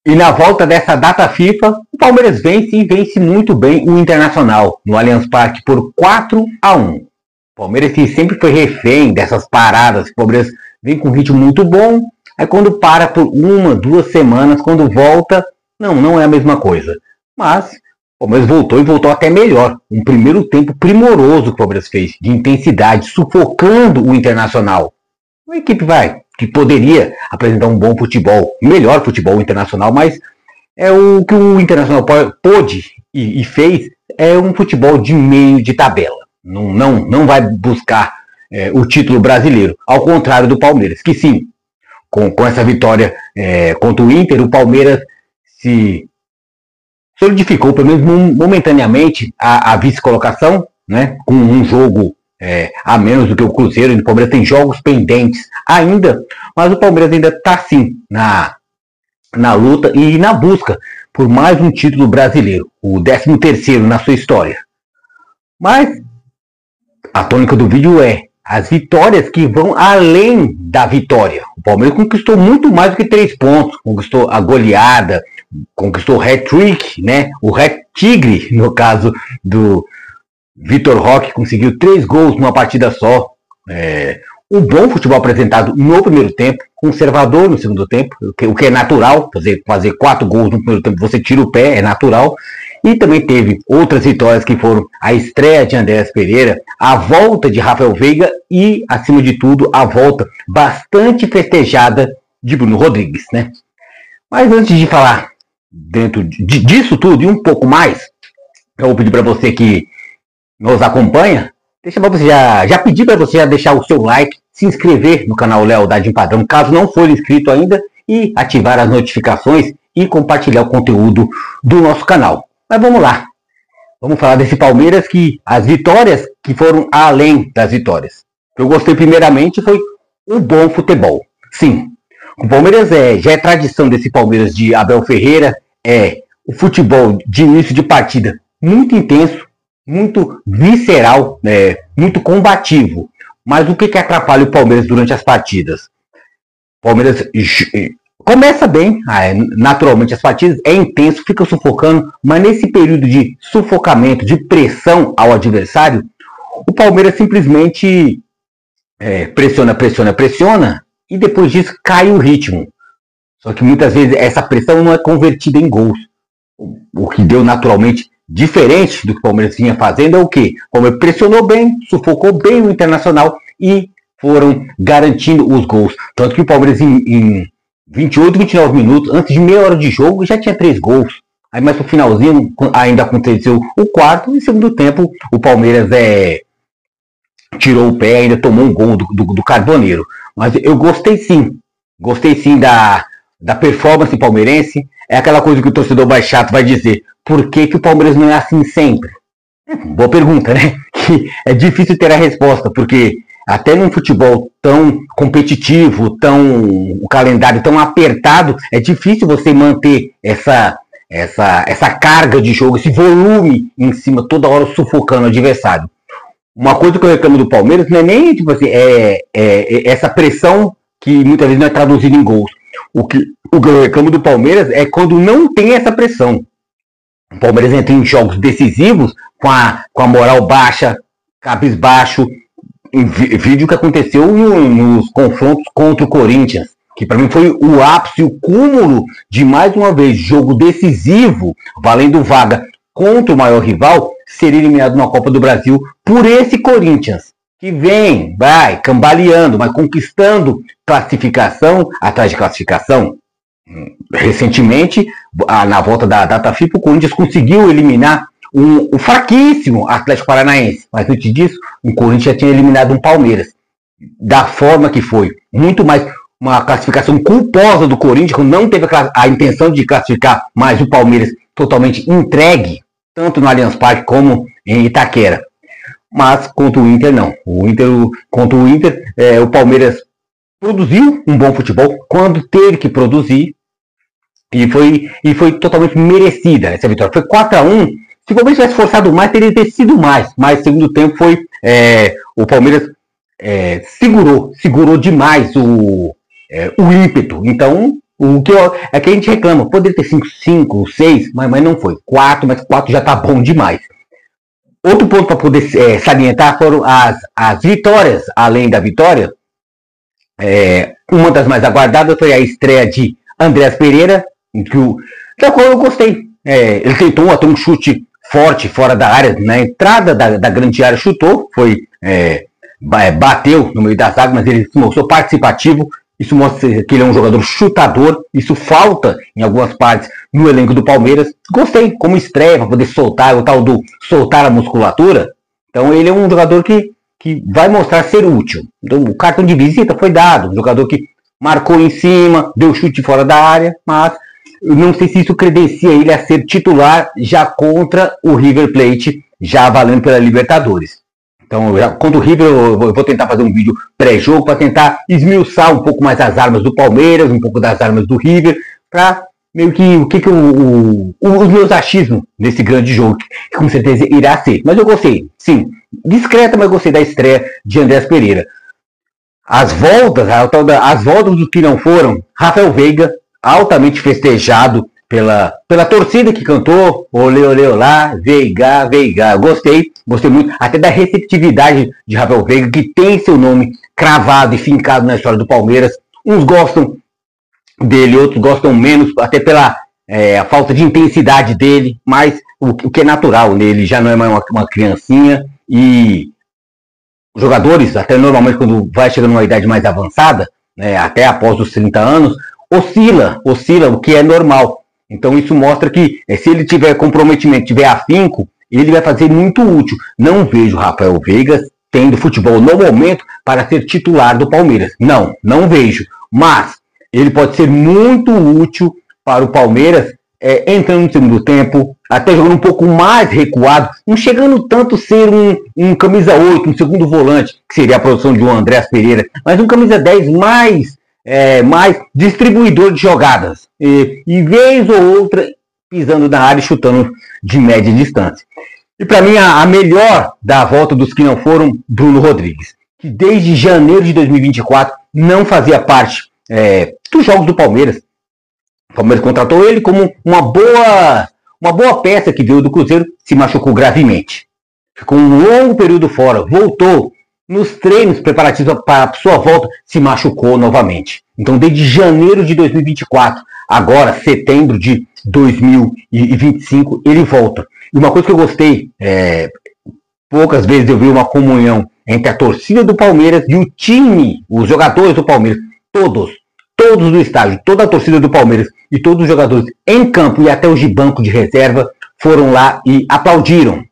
E na volta dessa data FIFA, o Palmeiras vence e vence muito bem o Internacional no Allianz Parque por 4-1. O Palmeiras que sempre foi refém dessas paradas. O Palmeiras vem com um ritmo muito bom, aí quando para por 1, 2 semanas, quando volta, não é a mesma coisa. Mas o Palmeiras voltou e voltou até melhor. Um primeiro tempo primoroso que o Palmeiras fez, de intensidade, sufocando o Internacional. Uma equipe que poderia apresentar um bom futebol, melhor futebol internacional, mas é o que o Internacional pôde e fez, é um futebol de meio de tabela. Não vai buscar o título brasileiro, ao contrário do Palmeiras, que sim, com essa vitória contra o Inter, o Palmeiras se solidificou, pelo menos momentaneamente, a vice-colocação, né, com um jogo a menos do que o Cruzeiro. O Palmeiras tem jogos pendentes ainda, mas o Palmeiras ainda está sim na luta e na busca por mais um título brasileiro, o 13º na sua história. Mas a tônica do vídeo é as vitórias que vão além da vitória. O Palmeiras conquistou muito mais do que 3 pontos, conquistou a goleada, conquistou o hat-trick, né? O hat-tigre, no caso do Vitor Roque, conseguiu 3 gols numa partida só. O bom futebol apresentado no primeiro tempo, conservador no segundo tempo, o que é natural, fazer 4 gols no primeiro tempo, você tira o pé, é natural. E também teve outras vitórias que foram a estreia de Andreas Pereira, a volta de Rafael Veiga e, acima de tudo, a volta bastante festejada de Bruno Rodrigues, né? Mas antes de falar dentro disso tudo e um pouco mais, eu vou pedir para você que nos acompanha, já pedir para você já deixar o seu like, se inscrever no canal Lealdade em Padrão, caso não for inscrito ainda, e ativar as notificações e compartilhar o conteúdo do nosso canal. Mas vamos lá, vamos falar desse Palmeiras, que as vitórias que foram além das vitórias. O que eu gostei primeiramente foi o bom futebol. Sim, o Palmeiras já é tradição desse Palmeiras de Abel Ferreira, o futebol de início de partida muito intenso, muito visceral, muito combativo. Mas o que atrapalha o Palmeiras durante as partidas? O Palmeiras começa bem, naturalmente as partidas, é intenso, fica sufocando, mas nesse período de sufocamento, de pressão ao adversário, o Palmeiras simplesmente pressiona, e depois disso cai o ritmo. Só que muitas vezes essa pressão não é convertida em gols. O que deu naturalmente diferente do que o Palmeiras vinha fazendo é o quê? O Palmeiras pressionou bem, sufocou bem o Internacional e foram garantindo os gols. Tanto que o Palmeiras em 28, 29 minutos, antes de meia hora de jogo, já tinha 3 gols. Aí mais pro finalzinho ainda aconteceu o quarto, e no segundo tempo o Palmeiras tirou o pé, ainda tomou um gol do Carboneiro. Mas eu gostei sim da performance palmeirense. É aquela coisa que o torcedor mais chato vai dizer: por que o Palmeiras não é assim sempre? Boa pergunta, né? Que é difícil ter a resposta, porque até num futebol tão competitivo, o calendário tão apertado, é difícil você manter essa carga de jogo, esse volume em cima, toda hora sufocando o adversário. Uma coisa que eu reclamo do Palmeiras não é nem tipo assim, essa pressão que muitas vezes não é traduzida em gols. O que eu reclamo do Palmeiras é quando não tem essa pressão. O Palmeiras entra em jogos decisivos com a moral baixa, cabisbaixo. Vídeo que aconteceu nos confrontos contra o Corinthians, que para mim foi o ápice, o cúmulo de mais uma vez jogo decisivo, valendo vaga contra o maior rival, ser eliminado na Copa do Brasil por esse Corinthians, que vai cambaleando, mas conquistando classificação atrás de classificação. Recentemente, na volta da data FIFA, o Corinthians conseguiu eliminar um fraquíssimo Atlético Paranaense, mas antes disso, o Corinthians já tinha eliminado um Palmeiras, da forma que foi. Muito mais uma classificação culposa do Corinthians, que não teve a intenção de classificar, mas o Palmeiras totalmente entregue, tanto no Allianz Parque como em Itaquera. Mas contra o Inter, não. Contra o Inter, o Palmeiras produziu um bom futebol quando teve que produzir, e foi totalmente merecida essa vitória. Foi 4-1. Se o Palmeiras tivesse forçado mais, teria sido mais. Mas no segundo tempo o Palmeiras segurou demais o ímpeto. Então, O que é que a gente reclama, poderia ter 5, 6, mas não foi. 4, mas 4 já tá bom demais. Outro ponto para poder salientar foram as vitórias, além da vitória. Uma das mais aguardadas foi a estreia de Andreas Pereira, da qual eu gostei. Ele tentou até um chute forte fora da área, na entrada da grande área, chutou, bateu no meio da zaga, mas ele se mostrou participativo. Isso mostra que ele é um jogador chutador. Isso falta em algumas partes no elenco do Palmeiras. Gostei, como estreia, para poder soltar, o tal do soltar a musculatura. Então ele é um jogador que vai mostrar ser útil. Então o cartão de visita foi dado. Um jogador que marcou em cima, deu chute fora da área, mas eu não sei se isso credencia ele a ser titular já contra o River Plate, já valendo pela Libertadores. Então, contra o River, eu vou tentar fazer um vídeo pré-jogo para tentar esmiuçar um pouco mais as armas do Palmeiras, um pouco das armas do River, para meio que os meus achismos nesse grande jogo, que com certeza irá ser. Mas eu gostei, sim, discreta, mas gostei da estreia de Andreas Pereira. As voltas dos que não foram, Rafael Veiga, altamente festejado pela torcida que cantou, olê, olê, olá, Veiga, Veiga. Gostei muito, até da receptividade de Rafael Veiga, que tem seu nome cravado e fincado na história do Palmeiras. Uns gostam dele, outros gostam menos, até pela a falta de intensidade dele, mas o que é natural nele, já não é mais uma criancinha, e os jogadores, até normalmente quando vai chegando numa idade mais avançada, até após os 30 anos, oscila, o que é normal. Então isso mostra que se ele tiver comprometimento, tiver afinco, ele vai fazer muito útil. Não vejo Rafael Veiga tendo futebol no momento para ser titular do Palmeiras. Não vejo. Mas ele pode ser muito útil para o Palmeiras, entrando no segundo tempo, até jogando um pouco mais recuado, não chegando tanto a ser um camisa 8, um segundo volante, que seria a produção de um Andreas Pereira, mas um camisa 10 mais distribuidor de jogadas, e vez ou outra pisando na área e chutando de média distância. E para mim a melhor da volta dos que não foram, Bruno Rodrigues, que desde janeiro de 2024 não fazia parte dos jogos do Palmeiras. O Palmeiras contratou ele como uma boa peça que veio do Cruzeiro, se machucou gravemente. Ficou um longo período fora, voltou. Nos treinos preparativos para sua volta, se machucou novamente. Então, desde janeiro de 2024, agora, setembro de 2025, ele volta. E uma coisa que eu gostei, poucas vezes eu vi uma comunhão entre a torcida do Palmeiras e o time, os jogadores do Palmeiras, todos do estádio, toda a torcida do Palmeiras e todos os jogadores em campo e até os de banco de reserva foram lá e aplaudiram,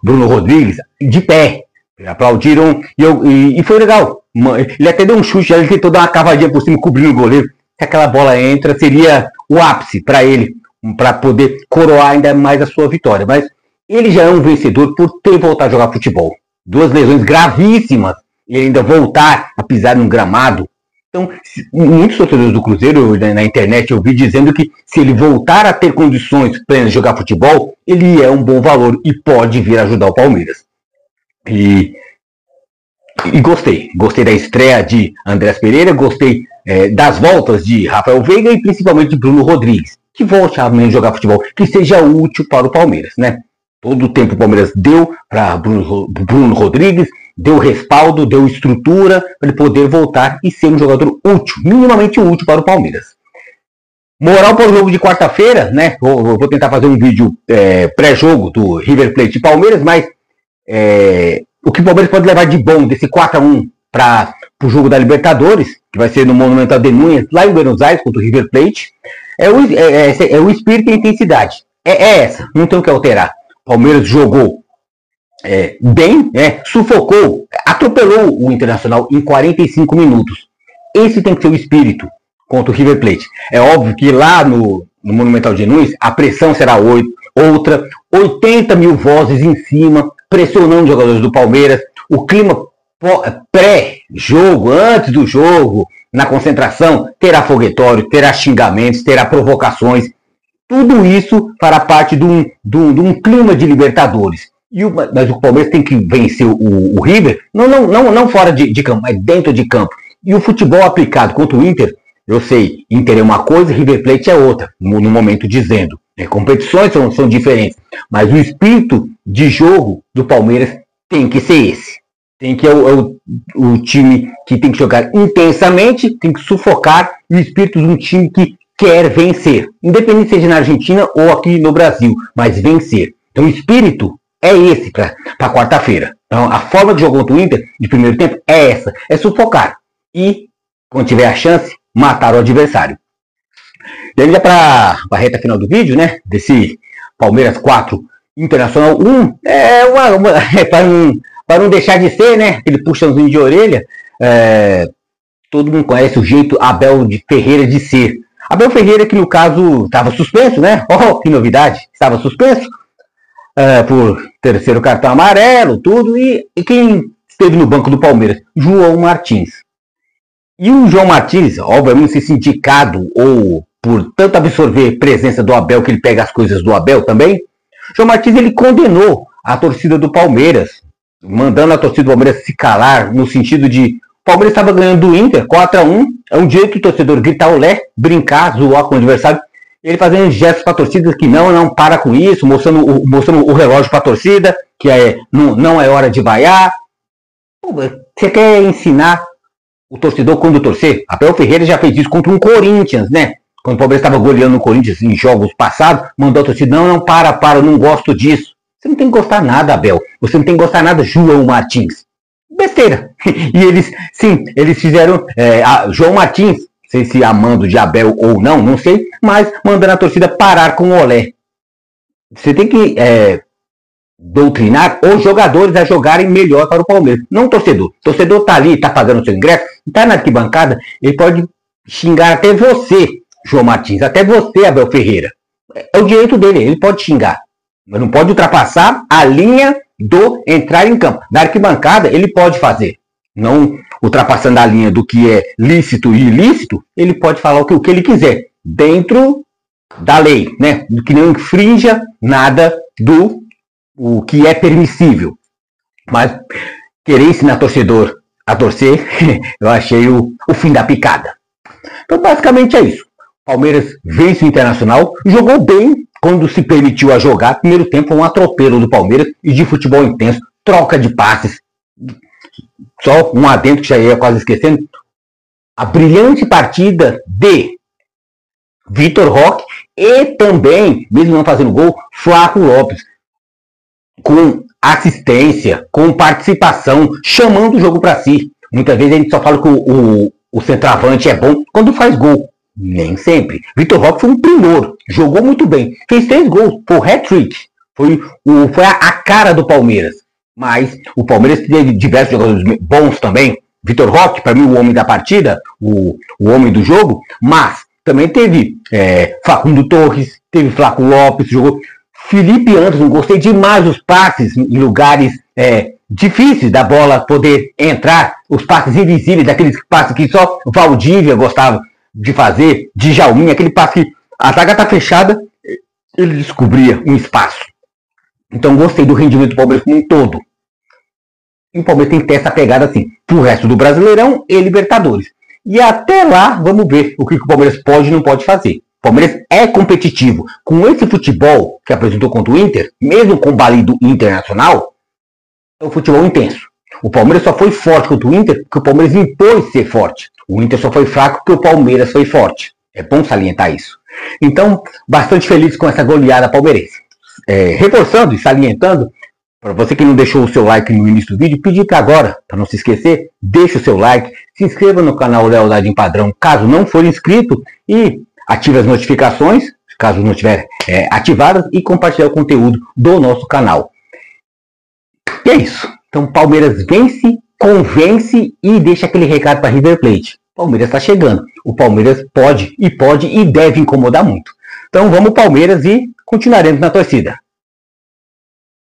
Bruno Rodrigues de pé. Aplaudiram e foi legal. Ele até deu um chute, ele tentou dar uma cavadinha por cima, cobrindo o goleiro. Se aquela bola entra, seria o ápice para ele, para poder coroar ainda mais a sua vitória. Mas ele já é um vencedor por ter voltado a jogar futebol. 2 lesões gravíssimas, e ainda voltar a pisar num gramado. Então, muitos torcedores do Cruzeiro, na internet, eu vi dizendo que se ele voltar a ter condições para jogar futebol, ele é um bom valor e pode vir ajudar o Palmeiras. E gostei da estreia de Andreas Pereira, gostei das voltas de Rafael Veiga e principalmente de Bruno Rodrigues, que volte a jogar futebol, que seja útil para o Palmeiras, Todo o tempo o Palmeiras deu para Bruno Rodrigues, deu respaldo, deu estrutura para ele poder voltar e ser um jogador útil, minimamente útil para o Palmeiras. Moral para o jogo de quarta-feira, vou tentar fazer um vídeo pré-jogo do River Plate e Palmeiras, mas o que o Palmeiras pode levar de bom desse 4-1 para o jogo da Libertadores, que vai ser no Monumental de Núñez, lá em Buenos Aires, contra o River Plate, é o espírito e a intensidade. Essa, não tem o que alterar. O Palmeiras jogou bem, sufocou, atropelou o Internacional em 45 minutos. Esse tem que ser o espírito contra o River Plate. É óbvio que lá no Monumental de Núñez, a pressão será outra, 80 mil vozes em cima, pressionando os jogadores do Palmeiras, o clima pré-jogo, antes do jogo, na concentração, terá foguetório, terá xingamentos, terá provocações, tudo isso fará parte de um clima de Libertadores. Mas o Palmeiras tem que vencer o River, não fora de campo, mas dentro de campo. E o futebol aplicado contra o Inter Eu sei, Inter é uma coisa, River Plate é outra, no momento dizendo. Competições são diferentes, mas o espírito de jogo do Palmeiras tem que ser esse. Tem que o time que tem que jogar intensamente, tem que sufocar o espírito de um time que quer vencer, independente seja na Argentina ou aqui no Brasil, mas vencer. Então o espírito é esse para quarta-feira. Então a forma de jogar contra o Inter de primeiro tempo é essa, é sufocar e, quando tiver a chance, matar o adversário. E aí já para a reta final do vídeo, né, desse Palmeiras 4, Internacional 1, para não deixar de ser, né, aquele puxãozinho de orelha, todo mundo conhece o jeito Abel Ferreira de ser. Abel Ferreira, que no caso estava suspenso, né? Oh, que novidade! Estava suspenso por terceiro cartão amarelo, tudo. E quem esteve no banco do Palmeiras? João Martins. E o João Martins, obviamente, se indicado ou por tanto absorver presença do Abel, que ele pega as coisas do Abel também, João Martins ele condenou a torcida do Palmeiras, mandando a torcida do Palmeiras se calar, no sentido de o Palmeiras estava ganhando do Inter 4-1, é um direito do torcedor gritar olé, brincar, zoar com o adversário, ele fazendo gestos para a torcida que não para com isso, mostrando o relógio para a torcida, que não é hora de vaiar. Você quer ensinar o torcedor quando torcer? Abel Ferreira já fez isso contra um Corinthians, né? Quando o Palmeiras estava goleando o Corinthians em jogos passados, mandou a torcida, não, para, eu não gosto disso. Você não tem que gostar nada, Abel. Você não tem que gostar nada, João Martins. Besteira. E eles fizeram, João Martins, não sei se amando de Abel ou não sei, mas mandando a torcida parar com o olé. Você tem que doutrinar os jogadores a jogarem melhor para o Palmeiras, não o torcedor. O torcedor tá ali, tá pagando o seu ingresso, tá na arquibancada, ele pode xingar até você, João Martins, até você, Abel Ferreira. É o direito dele, ele pode xingar, mas não pode ultrapassar a linha do entrar em campo. Na arquibancada, ele pode fazer. Não ultrapassando a linha do que é lícito e ilícito, ele pode falar o que ele quiser, dentro da lei, né? Que não infrinja nada do o que é permissível. Mas querer ensinar torcedor a torcer, eu achei o fim da picada. Então, basicamente é isso. Palmeiras vence o Internacional, jogou bem quando se permitiu a jogar. Primeiro tempo foi um atropelo do Palmeiras e de futebol intenso, troca de passes. Só um adendo que já ia quase esquecendo. A brilhante partida de Vitor Roque e também, mesmo não fazendo gol, Flaco Lopes. Com assistência, com participação, chamando o jogo para si. Muitas vezes a gente só fala que o centroavante é bom quando faz gol. Nem sempre. Vitor Roque foi um primor, jogou muito bem, fez 3 gols, foi o hat-trick, foi a cara do Palmeiras. Mas o Palmeiras teve diversos jogadores bons também. Vitor Roque, para mim, o homem da partida, o homem do jogo, mas também teve Facundo Torres, teve Flaco Lopes, jogou Felipe Anderson, gostei demais dos passes em lugares difíceis da bola poder entrar, os passes invisíveis, daqueles passes que só Valdívia gostava de fazer, de Jalminha, aquele passe que a zaga tá fechada, ele descobria um espaço. Então gostei do rendimento do Palmeiras como um todo. E o Palmeiras tem que ter essa pegada assim, pro resto do Brasileirão e Libertadores. E até lá, vamos ver o que o Palmeiras pode e não pode fazer. O Palmeiras é competitivo. Com esse futebol que apresentou contra o Inter, mesmo com o balido Internacional, é um futebol intenso. O Palmeiras só foi forte contra o Inter porque o Palmeiras impôs ser forte. O Inter só foi fraco porque o Palmeiras foi forte. É bom salientar isso. Então, bastante feliz com essa goleada palmeirense. Reforçando e salientando, para você que não deixou o seu like no início do vídeo, pedir para agora, para não se esquecer, deixe o seu like, se inscreva no canal Lealdade em Padrão, caso não for inscrito, e ative as notificações, caso não estiver ativadas, e compartilhar o conteúdo do nosso canal. E é isso. Então, Palmeiras vence, convence e deixa aquele recado para River Plate. Palmeiras está chegando. O Palmeiras pode e deve incomodar muito. Então, vamos Palmeiras e continuaremos na torcida.